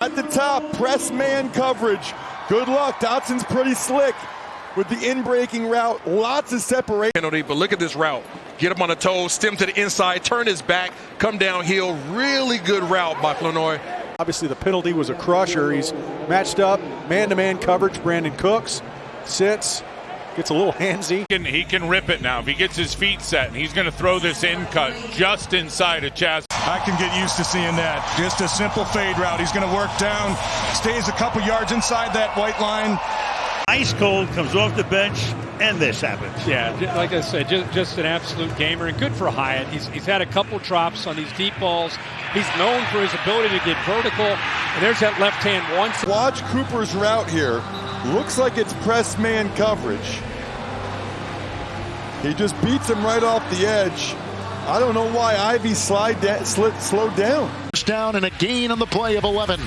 At the top, press man coverage. Good luck. Dotson's pretty slick with the in-breaking route. Lots of separation. Penalty, but look at this route. Get him on the toes, stem to the inside, turn his back, come downhill. Really good route by Flournoy. Obviously, the penalty was a crusher. He's matched up, man-to-man coverage. Brandon Cooks sits, gets a little handsy. He can rip it now. If he gets his feet set, and he's going to throw this in cut just inside of Chaz. I can get used to seeing that. Just a simple fade route. He's going to work down, stays a couple yards inside that white line. Ice cold, comes off the bench, and this happens. Yeah, like I said, just an absolute gamer, and good for Hyatt. He's had a couple drops on these deep balls. He's known for his ability to get vertical, and there's that left hand once. Watch Cooper's route here. Looks like it's press man coverage. He just beats him right off the edge. I don't know why Ivy slowed down. Down and a gain on the play of 11.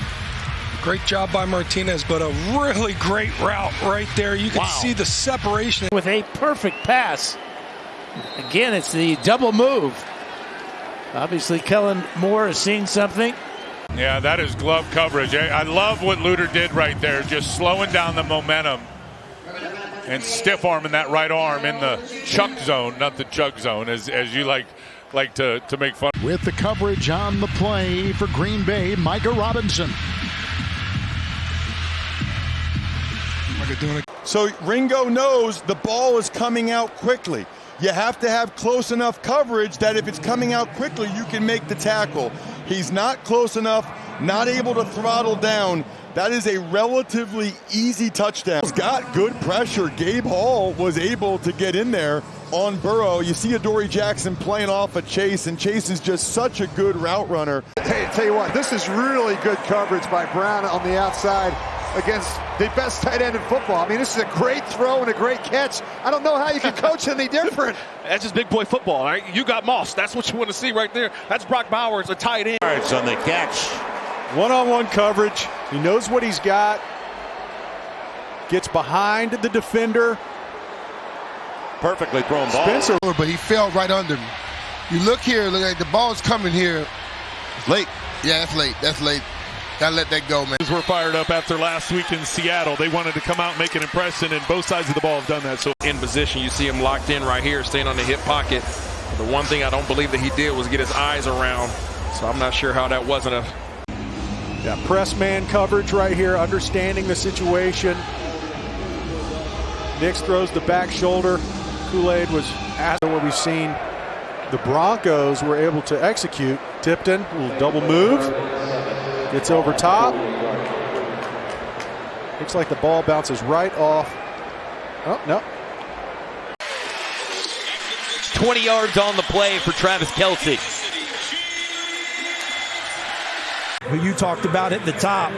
Great job by Martinez, but a really great route right there. You can see the separation. With a perfect pass. Again, it's the double move. Obviously, Kellen Moore has seen something. Yeah, that is glove coverage. I love what Luter did right there, just slowing down the momentum and stiff arming that right arm in the chuck zone, not the chug zone, as you like to make fun. With the coverage on the play for Green Bay, Micah Robinson. So Ringo knows the ball is coming out quickly. You have to have close enough coverage that if it's coming out quickly, you can make the tackle. He's not close enough, not able to throttle down. That is a relatively easy touchdown. He's got good pressure. Gabe Hall was able to get in there on Burrow. You see Adoree Jackson playing off of Chase, and Chase is just such a good route runner. Hey, tell you what, this is really good coverage by Brown on the outside against the best tight end in football. I mean, this is a great throw and a great catch. I don't know how you can coach any different. That's just big boy football, all right? You got Moss. That's what you want to see right there. That's Brock Bowers, a tight end. Yards on the catch. One-on-one coverage. He knows what he's got. Gets behind the defender. Perfectly thrown ball. Spencer, but he fell right under him. You look here, look like the ball's coming here. Late. Yeah, that's late. That's late. Gotta let that go, man. We're fired up after last week in Seattle. They wanted to come out and make an impression, and both sides of the ball have done that. So in position, you see him locked in right here, staying on the hip pocket. The one thing I don't believe that he did was get his eyes around. So I'm not sure how that wasn't a... Yeah, press man coverage right here, understanding the situation. Nix throws the back shoulder. Kool-Aid was at where we've seen the Broncos were able to execute. Tipton, a little double move. Gets over top. Looks like the ball bounces right off. Oh, no. 20 yards on the play for Travis Kelce. Well, you talked about at the top.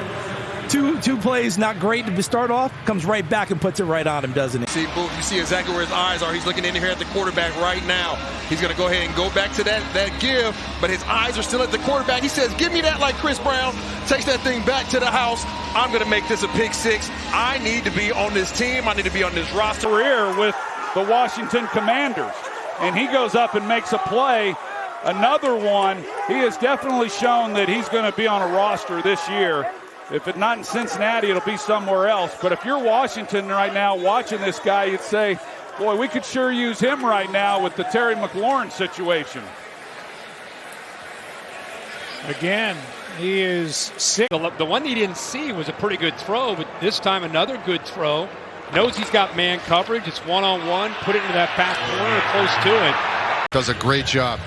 Two plays, not great to start off. Comes right back and puts it right on him, doesn't it? See, you see exactly where his eyes are. He's looking in here at the quarterback right now. He's going to go ahead and go back to that give, but his eyes are still at the quarterback. He says, give me that like Chris Brown. Takes that thing back to the house. I'm going to make this a pick six. I need to be on this team. I need to be on this roster. career with the Washington Commanders, and he goes up and makes a play. Another one. He has definitely shown that he's going to be on a roster this year. If it's not in Cincinnati, it'll be somewhere else. But if you're Washington right now watching this guy, you'd say, boy, we could sure use him right now with the Terry McLaurin situation. Again, he is sick. The one he didn't see was a pretty good throw, but this time another good throw. Knows he's got man coverage. It's one-on-one. Put it into that back corner, close to it. Does a great job.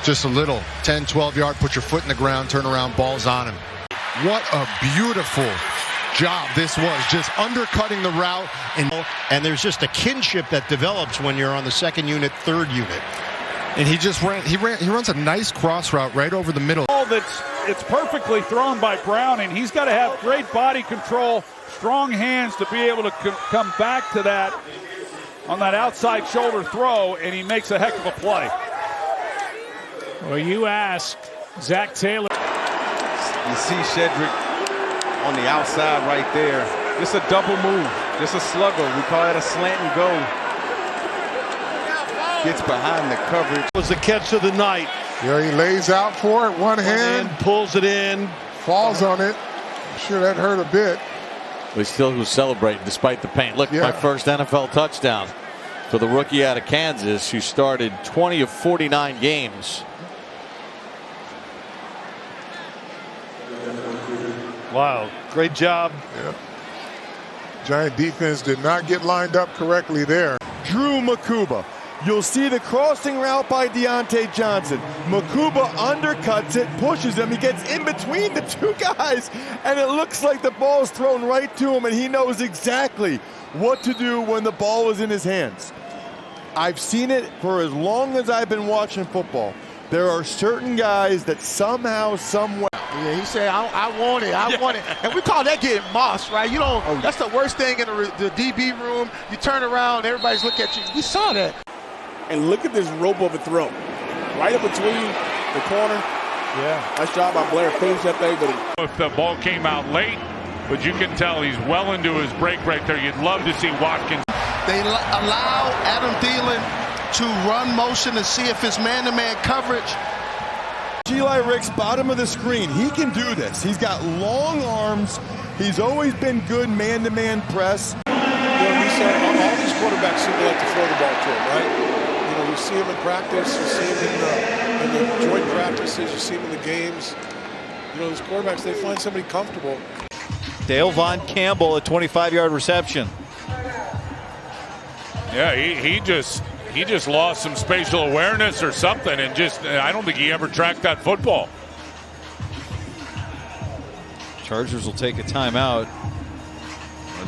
Just a little 10, 12-yard, put your foot in the ground, turn around, ball's on him. What a beautiful job this was, just undercutting the route. And there's just a kinship that develops when you're on the second unit, third unit. And he runs a nice cross route right over the middle. It's perfectly thrown by Brown, and he's got to have great body control, strong hands to be able to come back to that on that outside shoulder throw, and he makes a heck of a play. Well, you ask Zach Taylor. You see Shedrick on the outside right there. Just a double move, just a slugger. We call it a slant and go. Gets behind the coverage. Was the catch of the night. Yeah, he lays out for it, one hand. Pulls it in. Falls on it. Sure, that hurt a bit. He still was celebrating despite the pain. Look, Yeah. my first NFL touchdown for the rookie out of Kansas who started 20 of 49 games. Wow, great job. Yeah. Giant defense did not get lined up correctly there. Drew Makuba. You'll see the crossing route by Deontay Johnson. Makuba undercuts it, pushes him. He gets in between the two guys, and it looks like the ball is thrown right to him, and he knows exactly what to do when the ball is in his hands. I've seen it for as long as I've been watching football. There are certain guys that somehow, somewhere. Yeah, he said, I want it, I want it. And we call that getting mossed, right? You don't, that's the worst thing in the DB room. You turn around, everybody's looking at you. We saw that. And look at this rope of a throw. Right up between the corner. Yeah. Nice job by Blair. Finished that thing, but If the ball came out late, but you can tell he's well into his break right there. You'd love to see Watkins. They allow Adam Thielen to run motion to see if it's man-to-man coverage. Eli Ricks, bottom of the screen. He can do this. He's got long arms. He's always been good man-to-man press. You know, all these quarterbacks seem to like to throw the ball to him, right? You know, you see him in practice, you see him in the joint practices, you see him in the games. You know, these quarterbacks, they find somebody comfortable. Dale Von Campbell, a 25-yard reception. Yeah, he just lost some spatial awareness or something, and I don't think he ever tracked that football. Chargers will take a timeout.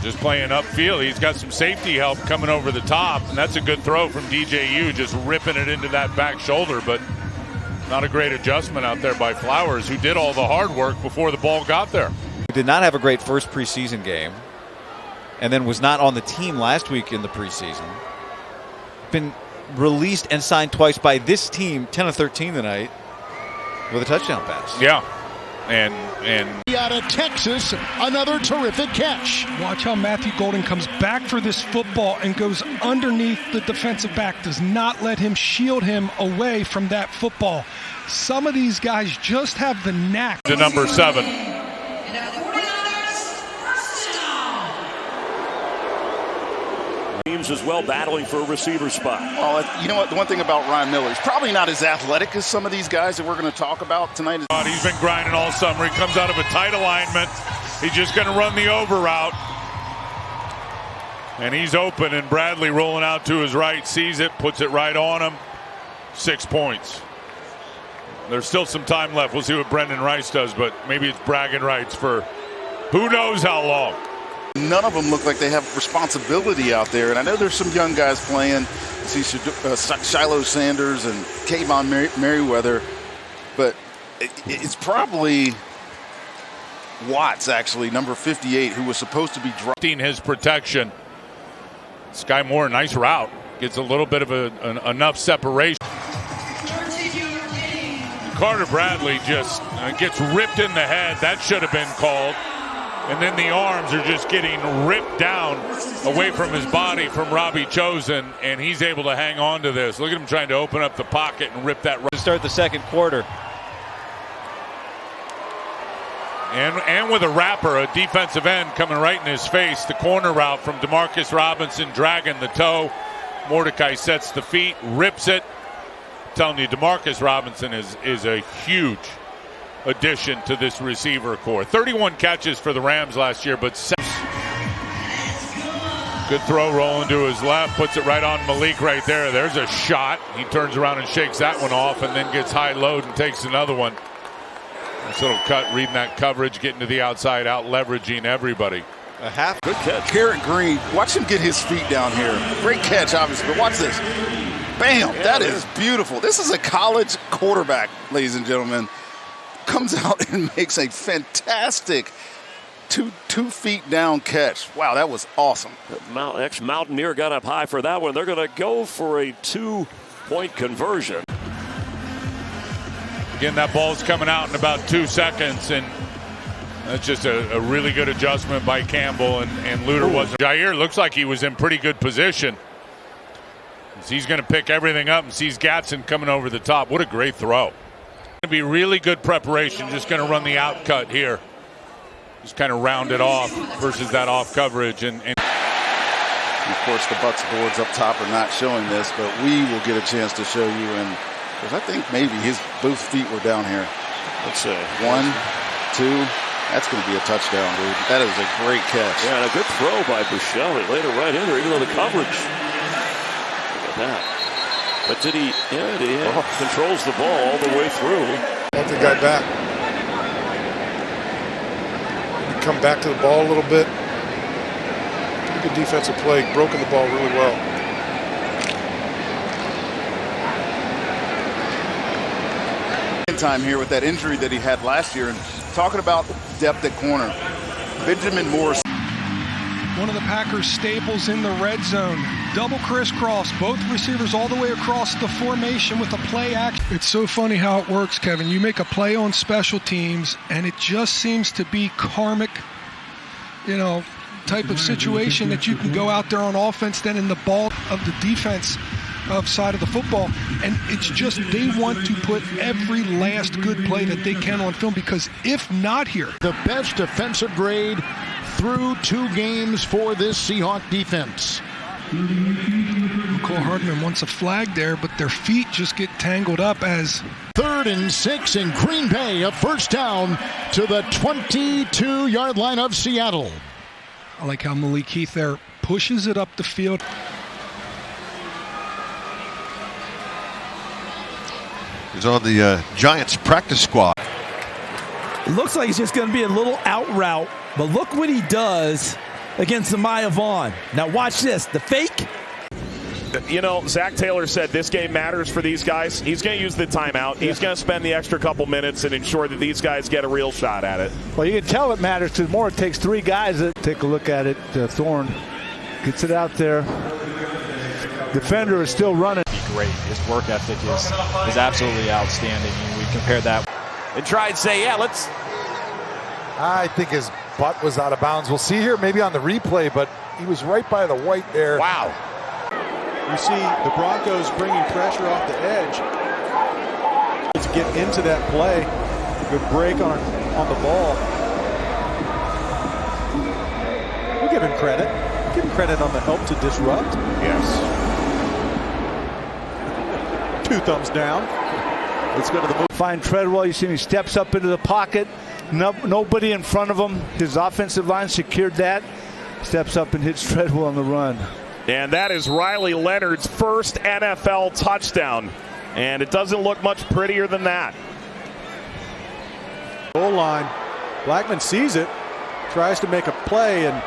Just playing upfield. He's got some safety help coming over the top, and that's a good throw from DJU, just ripping it into that back shoulder, but not a great adjustment out there by Flowers, who did all the hard work before the ball got there. He did not have a great first preseason game, and then was not on the team last week in the preseason. Been released and signed twice by this team, 10 of 13 tonight, with a touchdown pass. Yeah. And out of Texas, another terrific catch. Watch how Matthew Golden comes back for this football and goes underneath the defensive back, does not let him shield him away from that football. Some of these guys just have the knack. To number 7. Teams as well battling for a receiver spot. Oh, you know what? The one thing about Ryan Miller, he's probably not as athletic as some of these guys that we're going to talk about tonight. He's been grinding all summer. He comes out of a tight alignment. He's just going to run the over route. And he's open, and Bradley rolling out to his right, sees it, puts it right on him. 6 points. There's still some time left. We'll see what Brendan Rice does, but maybe it's bragging rights for who knows how long. None of them look like they have responsibility out there. And I know there's some young guys playing. I see Shiloh Sanders and Kayvon Merriweather. But it's probably Watts, actually, number 58, who was supposed to be dropping his protection. Sky Moore, nice route. Gets a little bit of enough separation. Carter Bradley just gets ripped in the head. That should have been called. And then the arms are just getting ripped down away from his body from Robbie Chosen, and he's able to hang on to this. Look at him trying to open up the pocket and rip that. To start the second quarter. And with a wrapper, a defensive end coming right in his face. The corner route from Demarcus Robinson, dragging the toe. Mordecai sets the feet, rips it. I'm telling you, Demarcus Robinson is a huge addition to this receiver core. 31 catches for the Rams last year, but good throw rolling to his left, puts it right on Malik right there. There's a shot. He turns around and shakes that one off and then gets high load and takes another one. Nice little cut, reading that coverage, getting to the outside, out leveraging everybody. a half. Good catch. Garrett Green, watch him get his feet down here. Great catch, obviously, but watch this. Bam, that is beautiful. This is a college quarterback, ladies and gentlemen. Comes out and makes a fantastic two feet down catch. Wow, that was awesome. Ex-Mountaineer got up high for that one. They're going to go for a 2-point conversion. Again, that ball's coming out in about 2 seconds, and that's just a really good adjustment by Campbell, and Luter wasn't. Jair looks like he was in pretty good position. He's going to pick everything up and sees Gatson coming over the top. What a great throw. Going to be really good preparation. Just going to run the out cut here. just kind of round it off versus that off coverage. And of course, the Bucs boards up top are not showing this, but we will get a chance to show you. And because I think maybe both feet were down here. Let's see. 1, 2. That's going to be a touchdown, dude. That is a great catch. Yeah, and a good throw by Bouchel. He laid it right in there, even though the coverage. Look at that. But did he? Yeah, he controls the ball all the way through. Want the guy back. Maybe come back to the ball a little bit. Good defensive play. Broken the ball really well. Time here with that injury that he had last year, and talking about depth at corner, Benjamin Morris. One of the Packers' staples in the red zone. Double crisscross, both receivers all the way across the formation with a play action. It's so funny how it works, Kevin. You make a play on special teams, and it just seems to be karmic, type of situation that you can go out there on offense, then in the ball of the defense side of the football, and it's just they want to put every last good play that they can on film, because if not here, the best defensive grade through 2 games for this Seahawk defense. McCall Hardman wants a flag there, but their feet just get tangled up as 3rd and 6 in Green Bay, a first down to the 22-yard line of Seattle. I like how Malik Heath there pushes it up the field. He's on the Giants practice squad. It looks like he's just going to be a little out route, but look what he does against Amaya Vaughn. Now watch this, the fake. Zach Taylor said this game matters for these guys. He's going to use the timeout. He's going to spend the extra couple minutes and ensure that these guys get a real shot at it. Well, you can tell it matters because more it takes 3 guys to take a look at it. Thorne gets it out there. Defender is still running. Great. His work ethic is absolutely outstanding. And we compare that and try and say, let's. I think his butt was out of bounds. We'll see here maybe on the replay, but he was right by the white there. Wow. You see the Broncos bringing pressure off the edge to get into that play. Good break on the ball. We'll give him credit. Give him credit on the help to disrupt. Yes. 2 thumbs down. Let's go to the move. Find Treadwell. You see he steps up into the pocket. Nobody in front of him. His offensive line secured that. Steps up and hits Treadwell on the run. And that is Riley Leonard's first NFL touchdown. And it doesn't look much prettier than that. Goal line. Blackman sees it, tries to make a play, and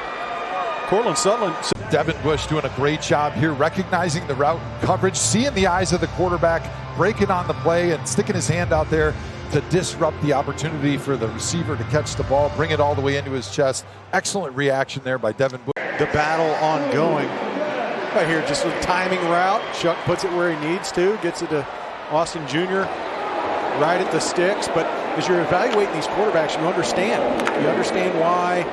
Cortland Sutton. Devin Bush doing a great job here, recognizing the route coverage, seeing the eyes of the quarterback, breaking on the play, and sticking his hand out there to disrupt the opportunity for the receiver to catch the ball, bring it all the way into his chest. Excellent reaction there by Devin Bush. The battle ongoing. Right here, just a timing route. Chuck puts it where he needs to, gets it to Austin Jr. right at the sticks. But as you're evaluating these quarterbacks, you understand why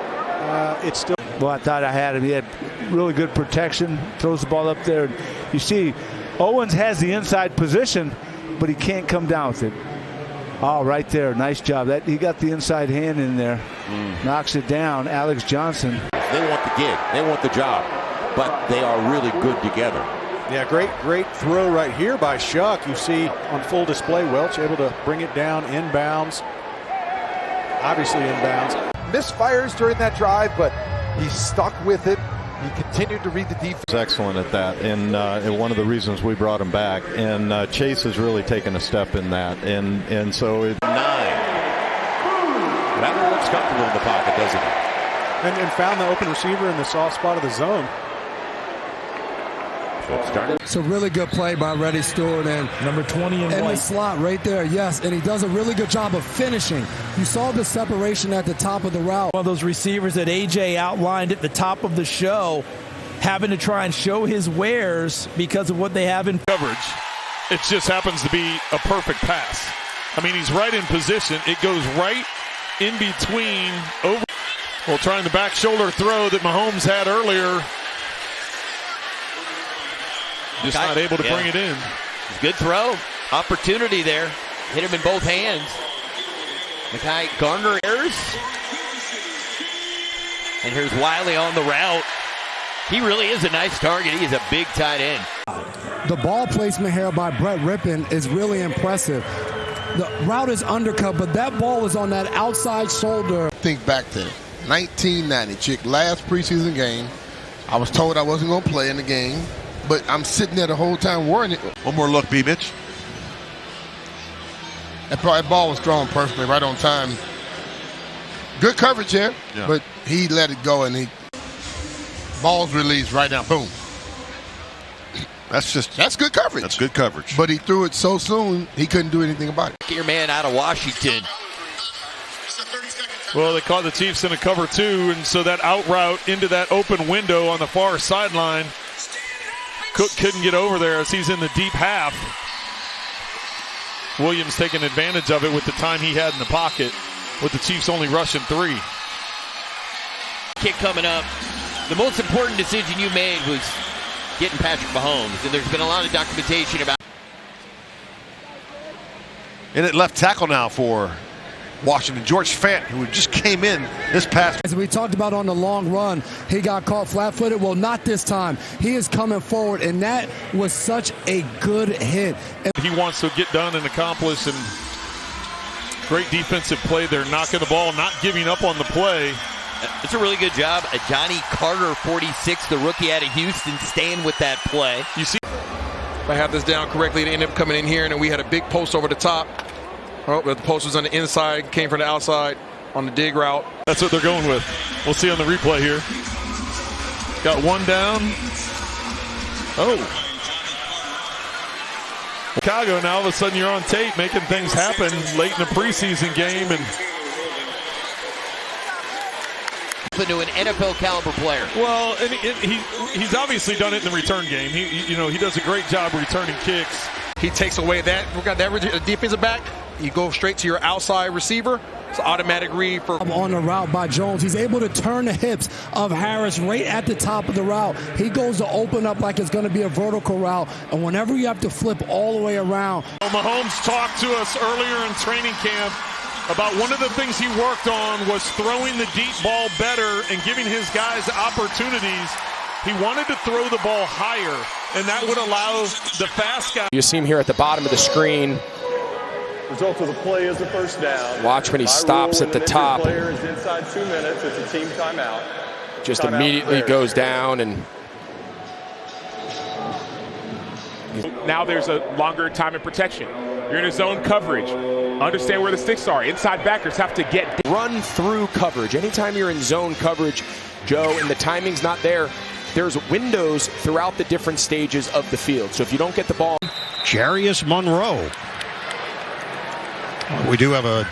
it's still. Well, I thought I had him. He had really good protection, throws the ball up there. You see, Owens has the inside position, but he can't come down with it. Oh, right there. Nice job. He got the inside hand in there. Knocks it down. Alex Johnson. They want the gig. They want the job. But they are really good together. Yeah, great throw right here by Shuck. You see on full display, Welch able to bring it down inbounds. Obviously inbounds. Misfires during that drive, but he stuck with it. He continued to read the defense. Excellent at that, and one of the reasons we brought him back. And Chase has really taken a step in that, and so it. 9. That looks comfortable in the pocket, doesn't it? And found the open receiver in the soft spot of the zone. It's a really good play by Reddy Stewart and number 20 in the slot right there. Yes, and he does a really good job of finishing. You saw the separation at the top of the route. One of those receivers that AJ outlined at the top of the show, having to try and show his wares because of what they have in coverage. It just happens to be a perfect pass. I mean, he's right in position. It goes right in between. Well, trying the back shoulder throw that Mahomes had earlier. Just not able to bring it in. Good throw. Opportunity there. Hit him in both hands. Mackay Garner errors. And here's Wiley on the route. He really is a nice target. He is a big tight end. The ball placement here by Brett Rippon is really impressive. The route is undercut, but that ball is on that outside shoulder. Think back to 1990, Chick, last preseason game. I was told I wasn't going to play in the game, but I'm sitting there the whole time worrying. One more look, B. Mitch. That ball was thrown perfectly, right on time. Good coverage here, but he let it go, and ball's released right now. Boom. That's good coverage. That's good coverage. But he threw it so soon, he couldn't do anything about it. Get your man out of Washington. Well, they caught the Chiefs in a cover 2, and so that out route into that open window on the far sideline, Cook couldn't get over there as he's in the deep half. Williams taking advantage of it with the time he had in the pocket, with the Chiefs only rushing 3. Kick coming up. The most important decision you made was getting Patrick Mahomes, and there's been a lot of documentation about. In at left tackle now for Washington, George Fant, who just came in this past. As we talked about on the long run, he got caught flat-footed. Well, not this time. He is coming forward, and that was such a good hit. He wants to get done and accomplish, and great defensive play there, knocking the ball, not giving up on the play. It's a really good job. Johnny Carter, 46, the rookie out of Houston, staying with that play. You see, if I have this down correctly, they ended up coming in here, and then we had a big post over the top. Oh, but the post was on the inside, came from the outside on the dig route. That's what they're going with. We'll see on the replay here. Got one down. Oh. Chicago, now all of a sudden you're on tape making things happen late in the preseason game. And into an NFL caliber player. Well, and he's obviously done it in the return game. He does a great job returning kicks. He takes away that. We got that defensive back. You go straight to your outside receiver. It's an automatic read for. On the route by Jones. He's able to turn the hips of Harris right at the top of the route. He goes to open up like it's going to be a vertical route. And whenever you have to flip all the way around. Mahomes talked to us earlier in training camp about one of the things he worked on was throwing the deep ball better and giving his guys opportunities. He wanted to throw the ball higher, and that would allow the fast guy. You see him here at the bottom of the screen. Result of the play is a first down. Watch when he stops at the top. Player is inside 2 minutes. It's a team timeout. Just immediately goes down, and now there's a longer time of protection. You're in a zone coverage. Understand where the sticks are. Inside backers have to get run through coverage. Anytime you're in zone coverage, Joe, and the timing's not there, there's windows throughout the different stages of the field. So if you don't get the ball. Jarius Monroe. We do have a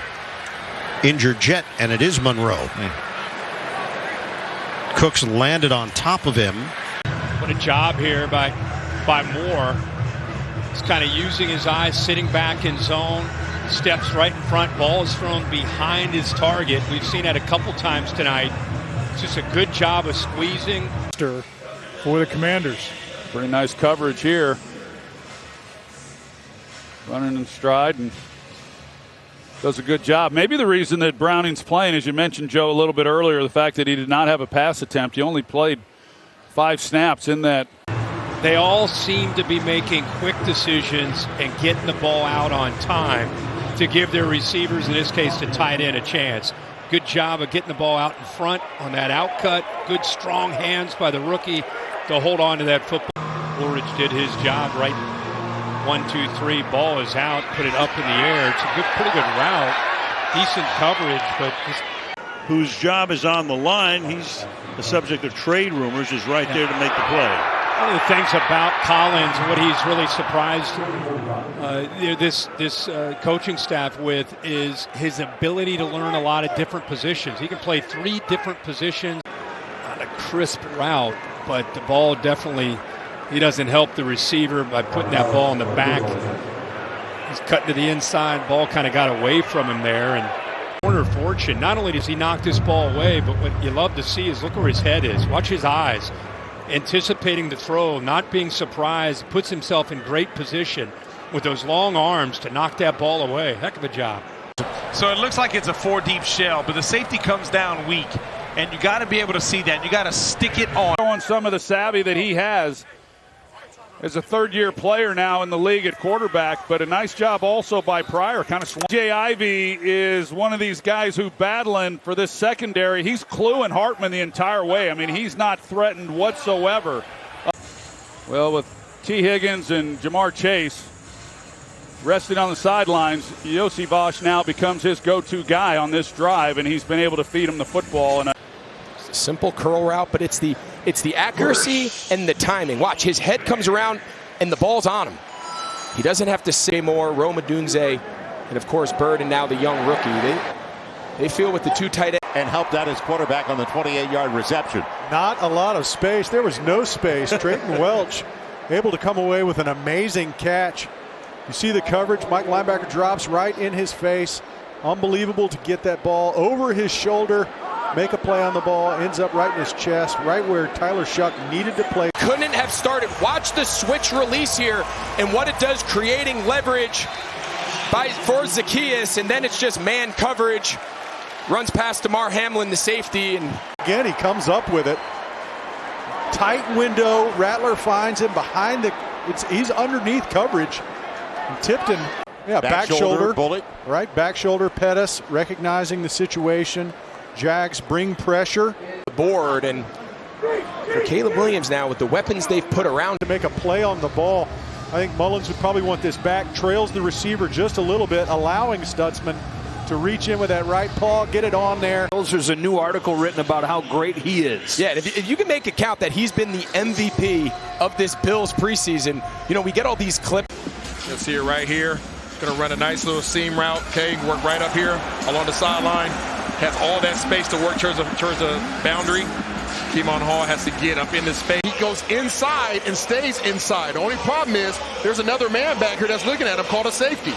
injured Jet, and it is Monroe. Cooks landed on top of him. What a job here by Moore. He's kind of using his eyes, sitting back in zone, steps right in front, ball is thrown behind his target. We've seen that a couple times tonight. It's just a good job of squeezing. For the Commanders. Pretty nice coverage here. Running in stride and does a good job. Maybe the reason that Browning's playing, as you mentioned, Joe, a little bit earlier, the fact that he did not have a pass attempt. He only played 5 snaps in that. They all seem to be making quick decisions and getting the ball out on time to give their receivers, in this case, the tight end, a chance. Good job of getting the ball out in front on that outcut. Good strong hands by the rookie to hold on to that football. Woolridge did his job right. 1, 2, 3, ball is out, put it up in the air. It's a pretty good route. Decent coverage, but whose job is on the line. He's the subject of trade rumors, is right there to make the play. One of the things about Collins, what he's really surprised this coaching staff with, is his ability to learn a lot of different positions. He can play 3 different positions on a crisp route, but the ball definitely, he doesn't help the receiver by putting that ball in the back. He's cutting to the inside, ball kind of got away from him there, and corner fortune. Not only does he knock this ball away, but what you love to see is look where his head is. Watch his eyes. Anticipating the throw, not being surprised, puts himself in great position with those long arms to knock that ball away. Heck of a job. So it looks like it's a 4 deep shell, but the safety comes down weak. and you got to be able to see that. You got to stick it on some of the savvy that he has as a third-year player now in the league at quarterback, but a nice job also by Pryor. Kind of Jay Ivey is one of these guys who battling for this secondary. He's cluing Hartman the entire way. I mean, he's not threatened whatsoever. Well, with T. Higgins and Jamar Chase resting on the sidelines, Yossi Bosch now becomes his go-to guy on this drive, and he's been able to feed him the football. And simple curl route, but it's the accuracy and the timing. Watch, his head comes around and the ball's on him. He doesn't have to say more. Roma Dunze and of course Bird, and now the young rookie. They feel with the two tight ends. And helped out his quarterback on the 28-yard reception. Not a lot of space. There was no space. Drayton Welch able to come away with an amazing catch. You see the coverage. Mike linebacker drops right in his face. Unbelievable to get that ball over his shoulder. Make a play on the ball, ends up right in his chest, right where Tyler Shuck needed to play. Couldn't have started. Watch the switch release here and what it does, creating leverage for Zacchaeus, and then it's just man coverage. Runs past Damar Hamlin, the safety, and again he comes up with it. Tight window. Rattler finds him behind the. He's underneath coverage. And Tipton, back shoulder bullet. Right, back shoulder. Pettis recognizing the situation. Jags bring pressure. The board, and for Caleb Williams now with the weapons they've put around to make a play on the ball. I think Mullins would probably want this back. Trails the receiver just a little bit, allowing Stutzman to reach in with that right paw, get it on there. There's a new article written about how great he is. Yeah, if you can make a count that he's been the MVP of this Bills preseason, we get all these clips. Let's see it right here. Going to run a nice little seam route. Okay, work right up here along the sideline. Has all that space to work towards the boundary. Keemon Hall has to get up in this space. He goes inside and stays inside. The only problem is there's another man back here that's looking at him called a safety.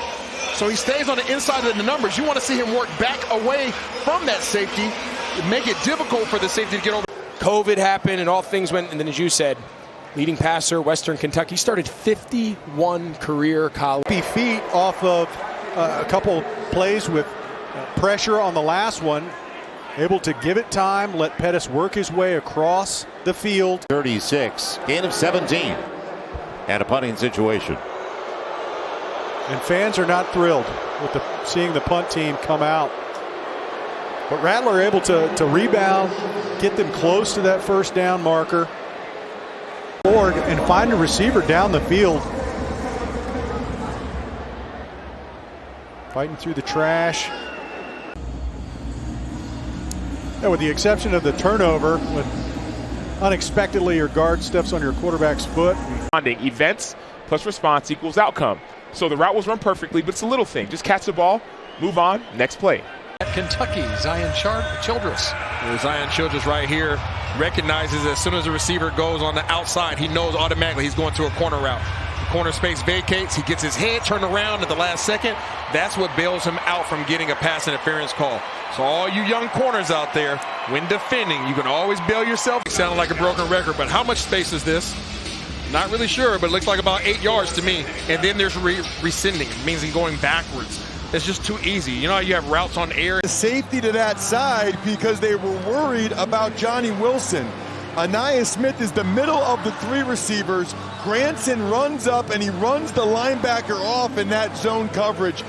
So he stays on the inside of the numbers. You want to see him work back away from that safety, make it difficult for the safety to get over. COVID happened and all things went, and then as you said, leading passer, Western Kentucky, started 51 career college. Feet off of a couple plays with pressure on the last one. Able to give it time, let Pettis work his way across the field. 36, gain of 17, and a punting situation. And fans are not thrilled with seeing the punt team come out. But Rattler able to rebound, get them close to that first down marker. Forward and find a receiver down the field. Fighting through the trash. Yeah, with the exception of the turnover, when unexpectedly your guard steps on your quarterback's foot. Events plus response equals outcome. So the route was run perfectly, but it's a little thing. Just catch the ball, move on, next play. At Kentucky, Zion Childress. Zion Childress right here recognizes as soon as the receiver goes on the outside, he knows automatically he's going to a corner route. The corner space vacates, he gets his head turned around at the last second. That's what bails him out from getting a pass interference call. So all you young corners out there, when defending, you can always bail yourself. It sounded like a broken record, but how much space is this? Not really sure, but it looks like about 8 yards to me. And then there's rescinding. It means he's going backwards. It's just too easy. You know how you have routes on air? Safety to that side because they were worried about Johnny Wilson. Anaya Smith is the middle of the three receivers. Granson runs up and he runs the linebacker off in that zone coverage.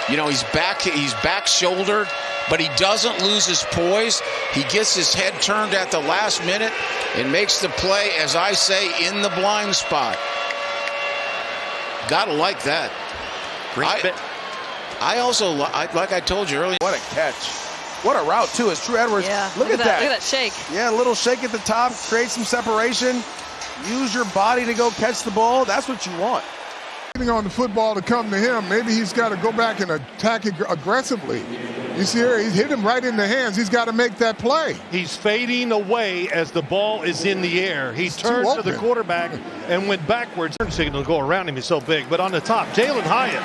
He's back shouldered, but he doesn't lose his poise. He gets his head turned at the last minute and makes the play, as I say, in the blind spot. Gotta like that. I also, like I told you earlier. What a catch. What a route, too. It's True Edwards. Yeah, Look at that. Look at that shake. Yeah, a little shake at the top, create some separation. Use your body to go catch the ball. That's what you want. On the football to come to him, maybe he's got to go back and attack aggressively. You see here, he's hit him right in the hands. He's got to make that play. He's fading away as the ball is in the air. He turned to the quarterback and went backwards. Turn signal to go around him is so big. But on the top, Jalen Hyatt.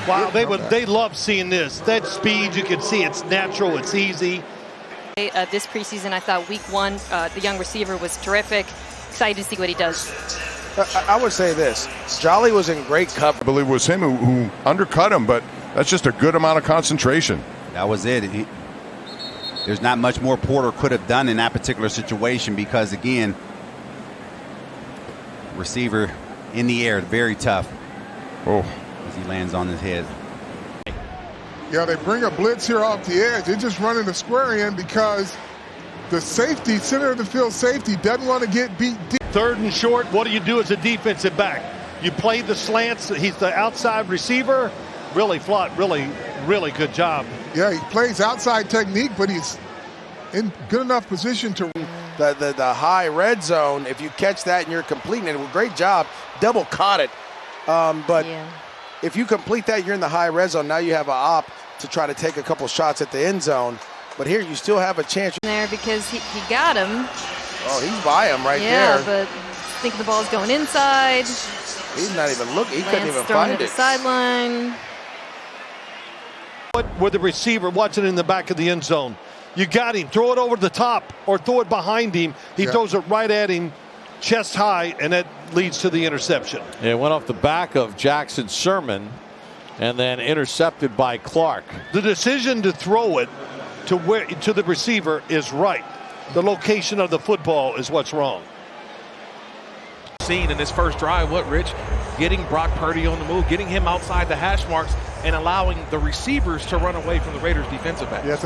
Wow, they love seeing this. That speed, you can see it's natural, it's easy. This preseason, I thought week one, the young receiver was terrific. Excited to see what he does. I would say this. Jolly was in great cover. I believe it was him who undercut him, but that's just a good amount of concentration. That was it. there's not much more Porter could have done in that particular situation because, again, receiver in the air, very tough. Oh, as he lands on his head. Yeah, they bring a blitz here off the edge. They're just running the square in because the safety, center of the field safety, doesn't want to get beat deep. 3rd and short, what do you do as a defensive back? You play the slants. He's the outside receiver. Really, Flott, really good job. Yeah, he plays outside technique, but he's in good enough position to. The high red zone, if you catch that and you're completing it, great job. Double caught it. But if you complete that, you're in the high red zone. Now you have an op to try to take a couple shots at the end zone. But here you still have a chance. There because he got him. Oh, he's by him right there. Yeah, but I think the ball's going inside. He's not even looking. He couldn't even find find it. it. Sideline. With the receiver watching in the back of the end zone. You got him. Throw it over the top or throw it behind him. He throws it right at him, chest high, and that leads to the interception. It went off the back of Jackson Sherman and then intercepted by Clark. The decision to throw it to the receiver is right. The location of the football is what's wrong. Seen in this first drive, what, Rich? Getting Brock Purdy on the move, getting him outside the hash marks, and allowing the receivers to run away from the Raiders' defensive backs. Yes,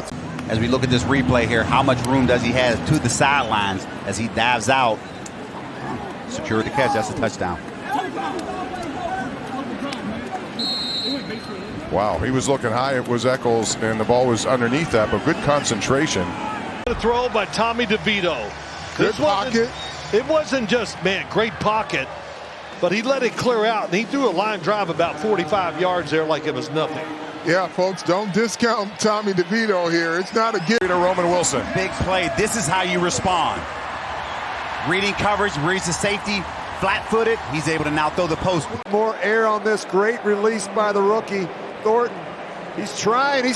as we look at this replay here, how much room does he have to the sidelines as he dives out? Secured the catch. That's a touchdown. Wow, he was looking high. It was Eccles, and the ball was underneath that, but good concentration. The throw by Tommy DeVito. Good pocket. It wasn't just, man, great pocket, but he let it clear out, and he threw a line drive about 45 yards there like it was nothing. Yeah, folks, don't discount Tommy DeVito here. It's not a gift to Roman Wilson. Big play. This is how you respond. Reading coverage, reads the safety, flat-footed. He's able to now throw the post. More air on this. Great release by the rookie, Thornton. He's trying.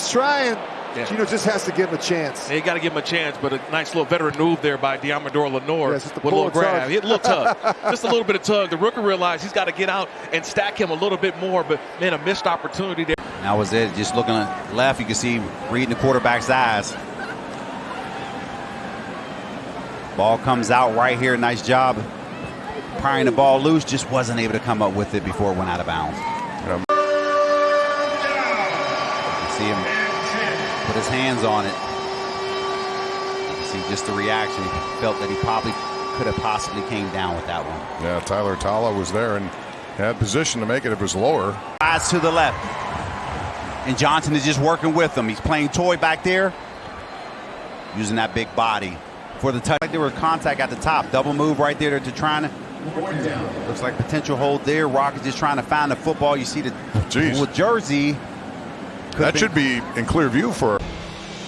Yeah. Gino just has to give him a chance. You got to give him a chance, but a nice little veteran move there by Diamador Lenore with a little grab. He had a little tug, just a little bit of tug. The rookie realized he's got to get out and stack him a little bit more, but man, a missed opportunity there. That was it. Just looking left, you can see reading the quarterback's eyes. Ball comes out right here. Nice job prying the ball loose. Just wasn't able to come up with it before it went out of bounds. You see him put his hands on it. You see just the reaction. He felt that he probably could have possibly came down with that one. Yeah, Tyler Tala was there and had position to make it if it was lower. Eyes to the left. And Johnson is just working with him. He's playing toy back there, using that big body for the touch. There was contact at the top. Double move right there to trying to. Looks like potential hold there. Rock is just trying to find the football. You see the jersey. That should be in clear view for.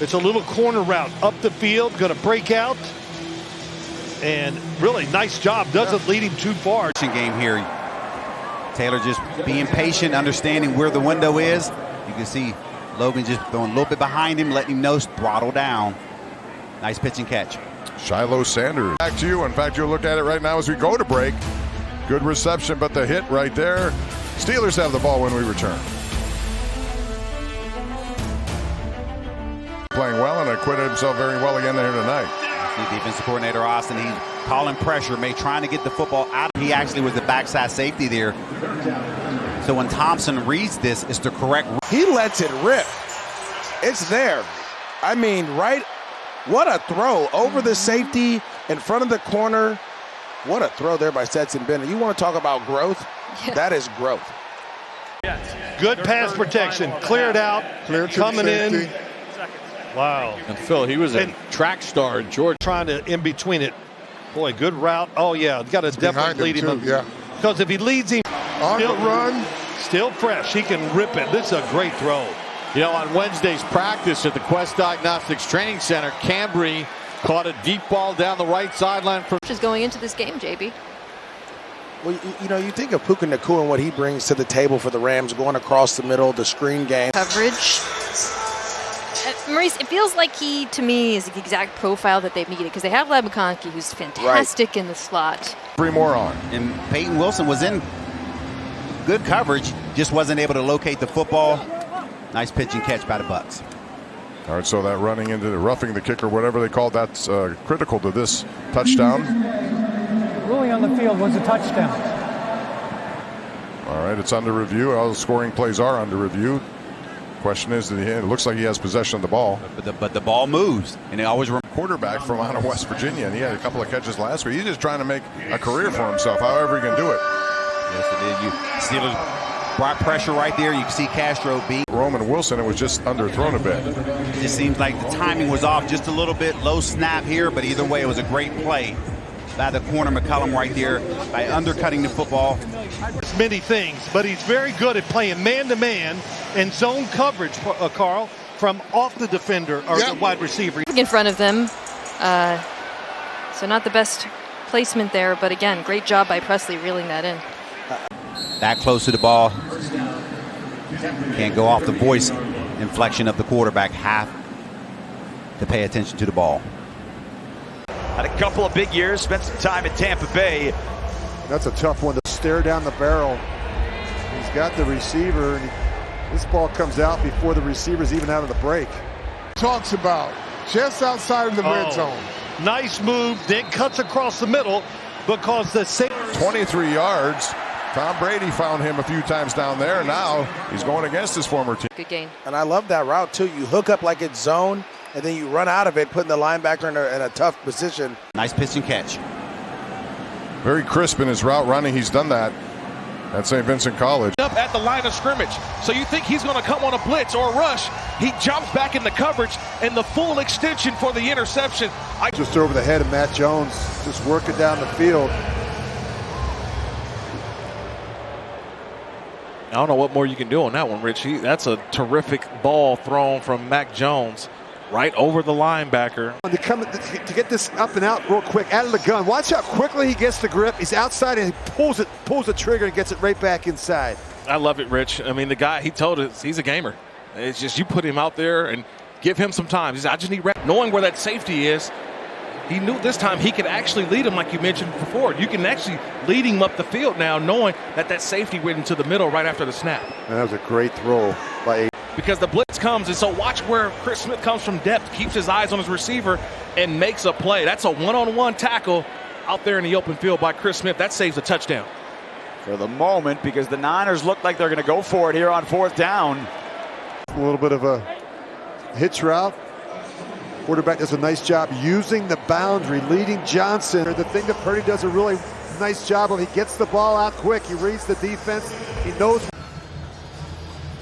It's a little corner route up the field, going to break out, and really nice job. Doesn't lead him too far. Game here. Taylor just being patient, understanding where the window is. You can see Logan just throwing a little bit behind him, letting him know, throttle down. Nice pitch and catch. Shiloh Sanders. Back to you. In fact, you'll look at it right now as we go to break. Good reception, but the hit right there. Steelers have the ball when we return. Playing well and acquitted himself very well again here tonight. The defensive coordinator Austin, he's calling pressure, trying to get the football out. He actually was the backside safety there. So when Thompson reads this, it's the correct. He lets it rip. It's there. I mean, right. What a throw over the safety in front of the corner. What a throw there by Stetson Bennett. You want to talk about growth? That is growth. Good pass protection. Cleared out. Coming in. Wow. And Phil, he was a track star in Georgia. Trying to in between it. Boy, good route. Oh, yeah. Got to definitely lead him. Yeah. Because if he leads him. On the run. Still fresh. He can rip it. This is a great throw. You know, on Wednesday's practice at the Quest Diagnostics Training Center, Cambry caught a deep ball down the right sideline. Just going into this game, JB. Well, you know, you think of Puka Nacua and what he brings to the table for the Rams, going across the middle, the screen game. Coverage. Maurice, it feels like he, to me, is the exact profile that they've needed because they have Lab McConkey, who's fantastic in the slot. 3 more on. And Peyton Wilson was in good coverage, just wasn't able to locate the football. Nice pitch and catch by the Bucks. All right, so that running into the roughing the kicker, whatever they call that's critical to this touchdown. Ruling on the field was a touchdown. All right, it's under review. All the scoring plays are under review. Question is, it looks like he has possession of the ball. But the ball moves, and it always quarterback from out of West Virginia, and he had a couple of catches last week. He's just trying to make a career for himself, however he can do it. Yes, it did. You Steelers brought pressure right there. You can see Castro beat Roman Wilson. It was just underthrown a bit. It just seems like the timing was off just a little bit. Low snap here, but either way, it was a great play by the corner McCullum right there by undercutting the football. Many things, but he's very good at playing man-to-man and zone coverage, Carl, from off the defender or the wide receiver. In front of them, so not the best placement there, but again, great job by Presley reeling that in. That close to the ball. Can't go off the voice inflection of the quarterback. Have to pay attention to the ball. Had a couple of big years, spent some time in Tampa Bay. That's a tough one to stare down the barrel. He's got the receiver, and this ball comes out before the receiver's even out of the break. Talks about just outside of the red zone. Nice move, then cuts across the middle because the 23 yards. Tom Brady found him a few times down there. Now he's going against his former team. Good game. And I love that route, too. You hook up like it's zone, and then you run out of it, putting the linebacker in a tough position. Nice pitch and catch. Very crisp in his route running. He's done that at St. Vincent College. Up at the line of scrimmage. So you think he's going to come on a blitz or a rush. He jumps back in the coverage and the full extension for the interception. Just over the head of Matt Jones, just working down the field. I don't know what more you can do on that one, Rich. That's a terrific ball thrown from Mac Jones right over the linebacker. To get this up and out real quick, out of the gun. Watch how quickly he gets the grip. He's outside and he pulls the trigger and gets it right back inside. I love it, Rich. I mean, the guy, he told us he's a gamer. It's just you put him out there and give him some time. He said, I just need knowing where that safety is. He knew this time he could actually lead him like you mentioned before. You can actually lead him up the field now knowing that safety went into the middle right after the snap. And that was a great throw by because the blitz comes, and so watch where Chris Smith comes from depth, keeps his eyes on his receiver, and makes a play. That's a one-on-one tackle out there in the open field by Chris Smith. That saves a touchdown. For the moment, because the Niners look like they're going to go for it here on 4th down. A little bit of a hitch route. Quarterback does a nice job using the boundary, leading Johnson. The thing that Purdy does a really nice job of, he gets the ball out quick. He reads the defense. He knows.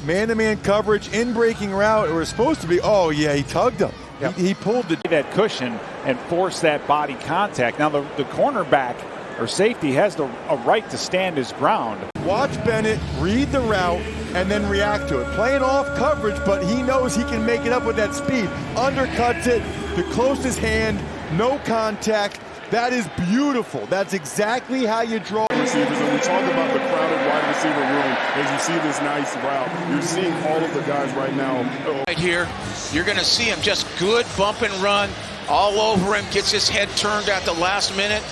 Man-to-man coverage, in-breaking route. It was supposed to be, oh, yeah, he tugged him. Yep. He pulled that cushion and forced that body contact. Now, the cornerback or safety has a right to stand his ground. Watch Bennett read the route and then react to it. Playing off coverage, but he knows he can make it up with that speed. Undercuts it to close his hand, no contact. That is beautiful. That's exactly how you draw. Receivers, and we talk about the crowded wide receiver room as you see this nice route. You're seeing all of the guys right now. Right here, you're going to see him just good bump and run all over him, gets his head turned at the last minute.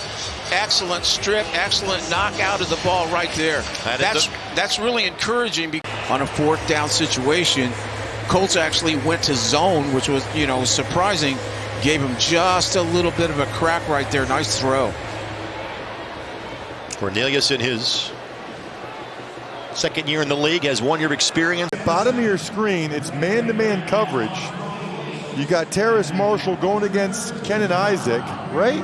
Excellent strip, excellent knockout of the ball right there. That's really encouraging. On a 4th down situation, Colts actually went to zone, which was, surprising. Gave him just a little bit of a crack right there. Nice throw. Cornelius in his 2nd year in the league has 1 year experience. At the bottom of your screen, it's man-to-man coverage. You got Terrace Marshall going against Kenan Isaac, right?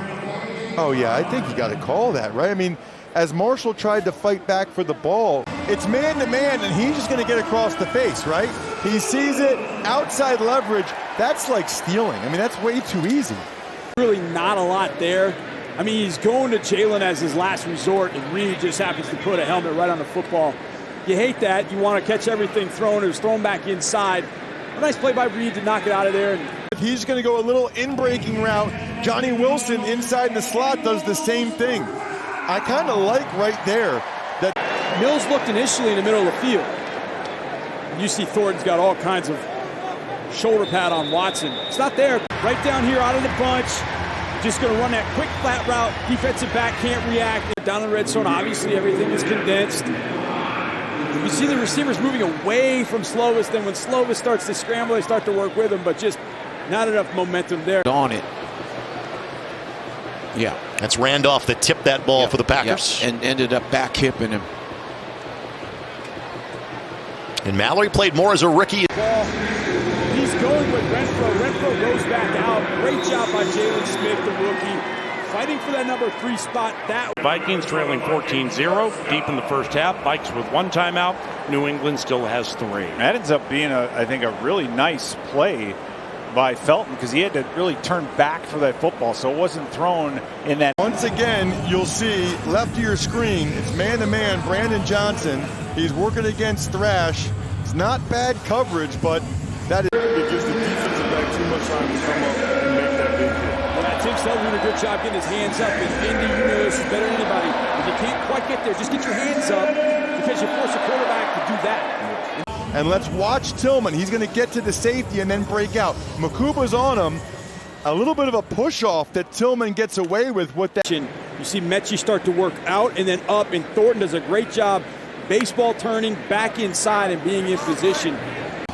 Oh, yeah, I think you got to call that, right? I mean, as Marshall tried to fight back for the ball, it's man-to-man, and he's just going to get across the face, right? He sees it, outside leverage. That's like stealing. I mean, that's way too easy. Really not a lot there. I mean, he's going to Jalen as his last resort, and Reed just happens to put a helmet right on the football. You hate that. You want to catch everything thrown. It was thrown back inside. A nice play by Reed to knock it out of there. If he's going to go a little in-breaking route, Johnny Wilson inside the slot does the same thing. I kind of like right there that Mills looked initially in the middle of the field. You see Thornton's got all kinds of shoulder pad on Watson. It's not there. Right down here out of the bunch. Just going to run that quick flat route. Defensive back can't react. Down in the red zone, obviously everything is condensed. You see the receivers moving away from Slovis. Then when Slovis starts to scramble, they start to work with him, but just not enough momentum there. On it. Yeah. That's Randolph that tipped that ball for the Packers. And ended up back hipping him. And Mallory played more as a rookie. He's going with Renfro. Renfro goes back out. Great job by Jalen Smith, the rookie. Fighting for that number 3 spot. That Vikings trailing 14-0 deep in the first half. Vikes with 1 timeout. New England still has 3. That ends up being, I think, a really nice play by Felton because he had to really turn back for that football, so it wasn't thrown in that. Once again, you'll see left of your screen, it's man-to-man, Brandon Johnson. He's working against Thrash. It's not bad coverage, but that is... It gives the defensive back too much time to come up and make that big hit. Tim Selby did a good job getting his hands up, and Indy, you know this is better than anybody. If you can't quite get there, just get your hands up because you force a quarterback to do that. And let's watch Tillman. He's going to get to the safety and then break out. Makuba's on him. A little bit of a push-off that Tillman gets away with. You see Mechie start to work out and then up, and Thornton does a great job baseball turning back inside and being in position.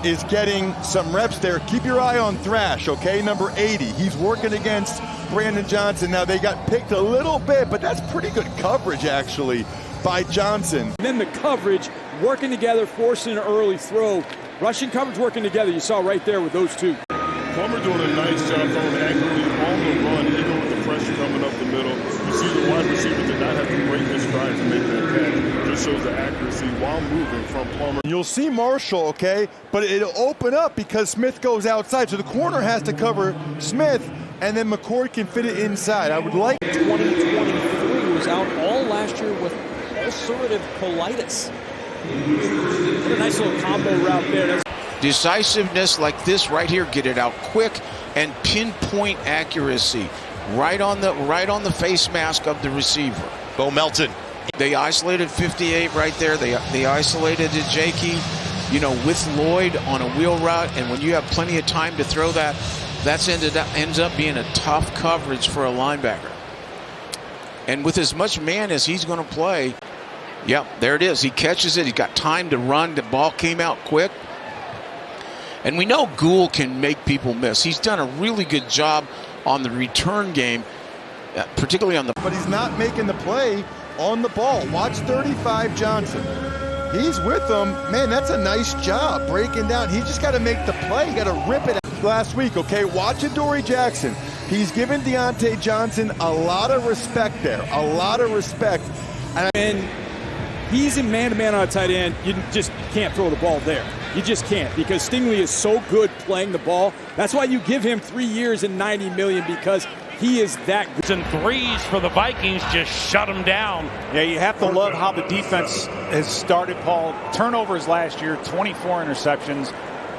Is getting some reps there. Keep your eye on Thrash, okay? Number 80. He's working against Brandon Johnson. Now, they got picked a little bit, but that's pretty good coverage, actually, by Johnson. And then the coverage working together, forcing an early throw. Rushing coverage working together. You saw right there with those two. Plummer doing a nice job throwing accurately on the run, even with the pressure coming up the middle. You see the wide receiver did not have to break his stride to make that catch. Just shows the accuracy while moving from Plummer. You'll see Marshall, okay, but it'll open up because Smith goes outside. So the corner has to cover Smith, and then McCord can fit it inside. I would like... 2023 was out all last year with ulcerative colitis. What a nice little combo route there. Decisiveness like this right here, get it out quick and pinpoint accuracy right on the face mask of the receiver. Bo Melton. They isolated 58 right there. They isolated Jakey, you know, with Lloyd on a wheel route, and when you have plenty of time to throw that, ends up being a tough coverage for a linebacker. And with as much man as he's going to play, yeah, there it is. He catches it. He's got time to run. The ball came out quick. And we know Gould can make people miss. He's done a really good job on the return game, particularly on the... But he's not making the play on the ball. Watch 35 Johnson. He's with them. Man, that's a nice job breaking down. He just got to make the play. You got to rip it last week, okay? Watch Adoree Jackson. He's given Deontay Johnson a lot of respect there. A lot of respect. And he's in man-to-man on a tight end. You just can't throw the ball there. You just can't, because Stingley is so good playing the ball. That's why you give him 3 years and $90 million, because he is that good. And threes for the Vikings just shut him down. Yeah, you have to love how the defense has started, Paul. Turnovers last year, 24 interceptions.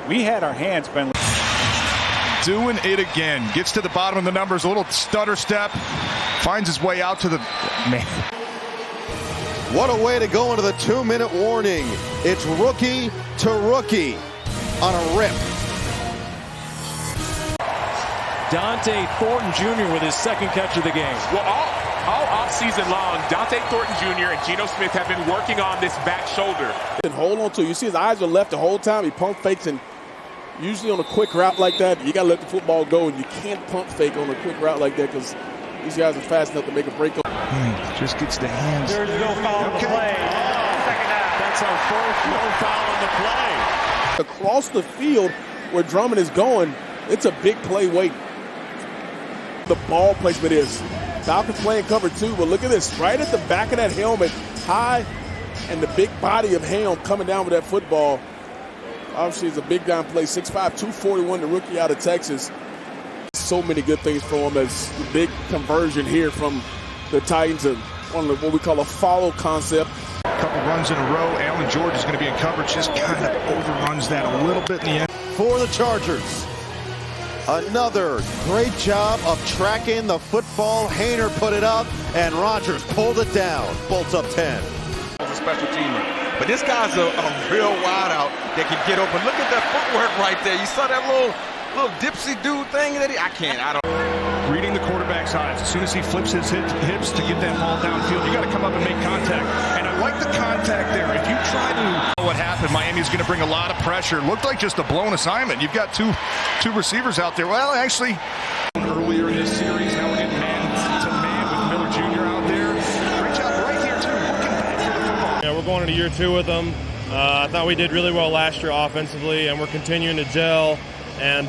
We had our hands been... Doing it again. Gets to the bottom of the numbers, a little stutter step. Finds his way out to the... Man. What a way to go into the 2-minute warning. It's rookie to rookie on a rip. Dante Thornton Jr. with his second catch of the game. Well, all offseason long, Dante Thornton Jr. and Geno Smith have been working on this back shoulder. And hold on to it. You see his eyes are left the whole time. He pump fakes, and usually on a quick route like that, you got to let the football go, and you can't pump fake on a quick route like that because these guys are fast enough to make a break. Just gets the hands. There's no foul on the play. Second half. That's our first no foul on the play. Across the field where Drummond is going, it's a big play waiting. The ball placement is. Falcons playing cover 2, but look at this. Right at the back of that helmet, high, and the big body of Helm coming down with that football. Obviously, it's a big down play. 6'5", 241, the rookie out of Texas. So many good things for him. As the big conversion here from the Titans on what we call a follow concept. A couple runs in a row. Allen George is going to be in coverage. Just kind of overruns that a little bit in the end. For the Chargers, another great job of tracking the football. Hayner put it up, and Rodgers pulled it down. Bolts up 10. As a special teamer. But this guy's a real wideout that can get open. Look at that footwork right there. You saw that little dipsy dude thing that I don't. reading the quarterback's eyes. As soon as he flips his hips to get that ball downfield, you got to come up and make contact. And I like the contact there. If you try to what happened, Miami's going to bring a lot of pressure. Looked like just a blown assignment. You've got two receivers out there. Well, actually, earlier in this series, now we're getting man to man with Miller Jr. out there. Great job right here too, working back for the football. Yeah, we're going into year 2 with them. I thought we did really well last year offensively, and we're continuing to gel and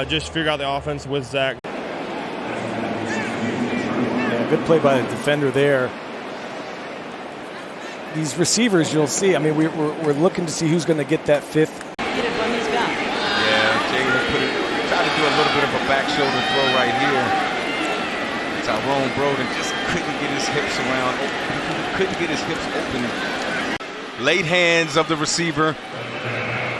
just figure out the offense with Zach. Yeah, good play by the defender there. These receivers, you'll see. I mean, we're looking to see who's going to get that fifth. Yeah, Jalen tried to do a little bit of a back shoulder throw right here. Tyrone Broden just couldn't get his hips around. Couldn't get his hips open. Late hands of the receiver,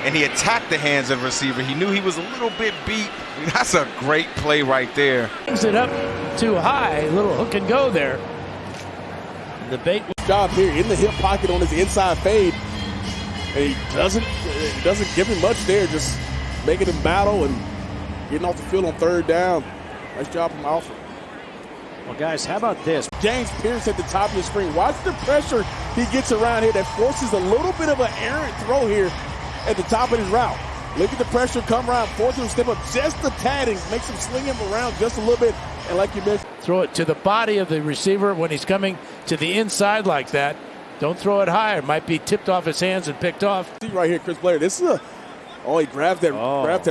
and he attacked the hands of the receiver. He knew he was a little bit beat. That's a great play right there. Brings it up too high, a little hook and go there. The bait job here in the hip pocket on his inside fade, and he doesn't give him much there, just making him battle and getting off the field on third down. Nice job from Alfred. Well, guys, how about this? James Pierce at the top of the screen. Watch the pressure he gets around here that forces a little bit of an errant throw here at the top of his route. Look at the pressure come around, force him to step up just a tad and makes him sling him around just a little bit. And like you mentioned, throw it to the body of the receiver when he's coming to the inside like that. Don't throw it higher. It might be tipped off his hands and picked off. See right here, Chris Blair. This is he grabbed that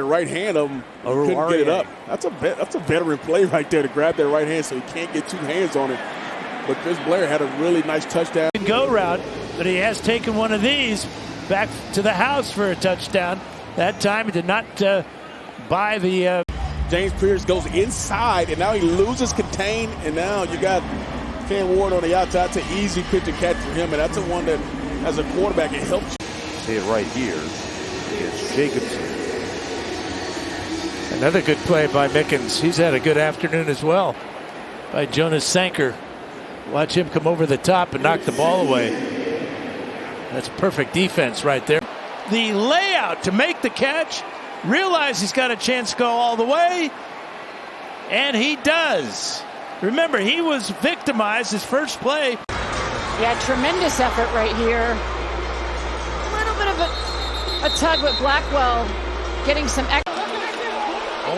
right hand of him. He couldn't get it up. That's a veteran play right there to grab that right hand so he can't get 2 hands on it. But Chris Blair had a really nice touchdown. Go route, but he has taken one of these back to the house for a touchdown. That time he did not buy the... James Pierce goes inside, and now he loses contain, and now you got Ken Ward on the outside. That's an easy pitch and catch for him, and that's the one that, as a quarterback, it helps you. See it right here. It's Jacobson. Another good play by Mickens. He's had a good afternoon as well by Jonas Sanker. Watch him come over the top and knock the ball away. That's perfect defense right there. The layout to make the catch. Realize he's got a chance to go all the way. And he does. Remember, he was victimized his first play. Yeah, tremendous effort right here. A little bit of a tug with Blackwell getting some extra.